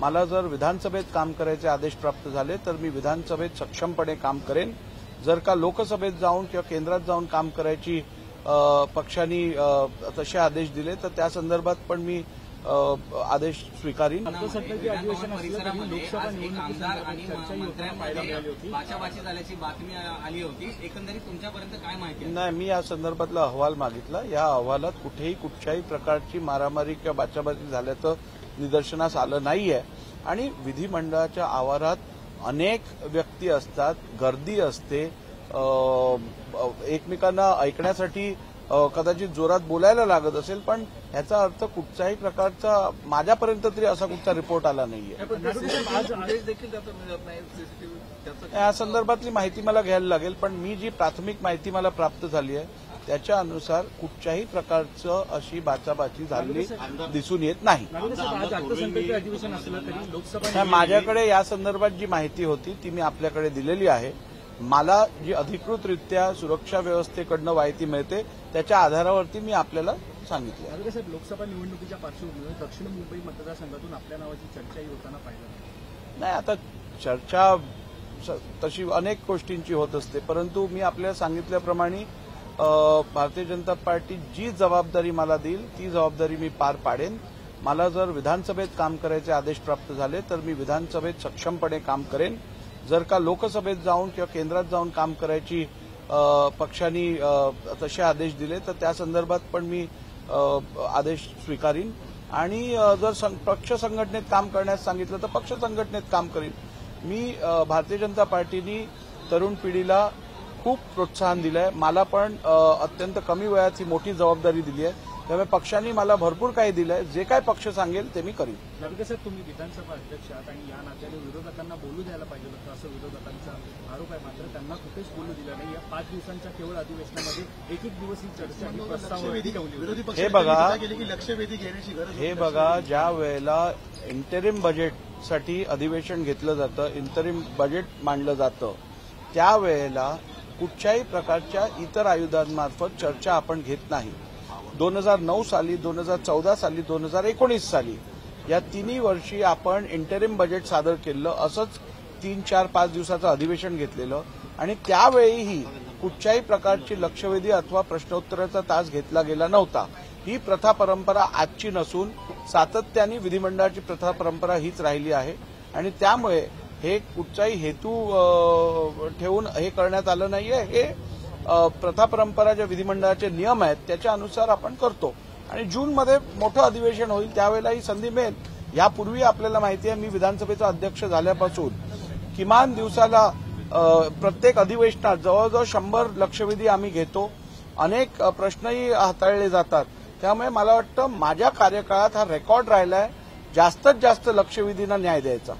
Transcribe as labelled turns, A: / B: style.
A: मला जर विधानसभेत काम करायचे आदेश प्राप्त झाले तर मी विधानसभेत सक्षमपणे काम करेन। जर का लोकसभेत जाऊन किंवा केंद्रात जाऊन काम करायची पक्षांनी तसे आदेश दिले तर त्या संदर्भात पण मी आदेश स्वीकारीन। नाही, मी या संदर्भातला अहवाल मागितला। या अहवालात कुठच्याही प्रकारची मारामारी किंवा बाचाबाची झाल्याचं निदर्शनास आलं नाहीये आणि विधिमंडळाच्या आवारात अनेक व्यक्ती असतात, गर्दी असते, एकमेकांना ऐकण्यासाठी कदाचित जोरात बोलायला लागत असेल, पण ह्याचा अर्थ कुठच्याही प्रकारचा माझ्यापर्यंत तरी असा कुठचा रिपोर्ट आला नाहीये। या संदर्भातली माहिती मला घ्यायला लागेल, पण मी जी प्राथमिक माहिती मला प्राप्त झाली आहे त्याच्या अनुसार कुठच्याही प्रकारचं अशी बाचाबाची झालेली दिसून येत नाही। माझ्याकडे या संदर्भात जी माहिती होती ती मी आपल्याकडे दिलेली आहे। मला जी अधिकृतरित्या सुरक्षा व्यवस्थेकडनं माहिती मिळते त्याच्या आधारावरती मी आपल्याला सांगितले।
B: लोकसभा निवडणुकीच्या पार्श्वभूमीवर दक्षिण मुंबई मतदारसंघातून आपल्या नावाची चर्चाही होताना पाहिलं
A: नाही। आता चर्चा तशी अनेक गोष्टींची होत असते, परंतु मी आपल्याला सांगितल्याप्रमाणे भारतीय जनता पार्टी जी जबाबदारी मला देईल ती जबाबदारी मी पार पाडेन। मला जर विधानसभेत काम करायचे आदेश प्राप्त झाले तर मी विधानसभेत सक्षमपणे काम करेन। जर का लोकसभेत जाऊन किंवा केंद्रात जाऊन काम करायची पक्षांनी तसे आदेश दिले तर त्या संदर्भात पण मी आदेश स्वीकारीन आणि जर पक्ष संघटनेत काम करण्यास सांगितलं तर पक्ष संघटनेत काम करीन। मी भारतीय जनता पार्टीनी तरुण पिढीला खूप प्रोत्साहन दिलंय। मला पण अत्यंत कमी वयात ही मोठी जबाबदारी दिली आहे, त्यामुळे पक्षांनी मला भरपूर काही दिलंय। जे काय पक्ष सांगेल ते मी करीन।
B: नागरिक साहेब, तुम्ही विधानसभा अध्यक्ष आहात आणि या नात्याने विरोधकांना बोलू द्यायला पाहिजे होतं असं विरोधकांचा आरोप आहे, मात्र त्यांना कुठेच बोलू दिलं नाही। या 5 दिवसांच्या केवळ अधिवेशनामध्ये एक दिवस ही चर्चा आणि प्रस्ताववेदी ठेवली।
A: हे बघा, ज्या वेळेला इंटरिम बजेटसाठी अधिवेशन घेतलं जातं, इंटरिम बजेट मांडलं जातं, त्यावेळेला कुठच्याही प्रकारच्या इतर आयुधांमार्फत चर्चा आपण घेत नाही। 2009 साली, 2014 साली, 2019 साली या तिन्ही वर्षी आपण इंटरिम बजेट सादर केलं, असंच 3, 4, 5 दिवसाचं अधिवेशन घेतलेलं आणि त्यावेळीही कुठच्याही प्रकारची लक्षवेधी अथवा प्रश्नोत्तराचा तास घेतला गेला नव्हता। ही प्रथा परंपरा आजची नसून सातत्याने विधिमंडळाची प्रथा परंपरा हीच राहिली आहे आणि त्यामुळे हे कुठचाही हेतू ठेवून हे करण्यात आलं नाहीये। हे प्रथा परंपरा ज्या विधिमंडळाचे नियम आहेत त्याच्या अनुसार आपण करतो आणि जूनमध्ये मोठं अधिवेशन होईल त्यावेळेला ही संधी मिळेल। यापूर्वी आपल्याला माहिती आहे, मी विधानसभेचा अध्यक्ष झाल्यापासून किमान दिवसाला प्रत्येक अधिवेशनात जवळजवळ 100 लक्षवेधी आम्ही घेतो, अनेक प्रश्नही हाताळले जातात। त्यामुळे मला वाटतं माझ्या कार्यकाळात हा रेकॉर्ड राहिलाय जास्तीत जास्त लक्षवेधींना न्याय द्यायचा।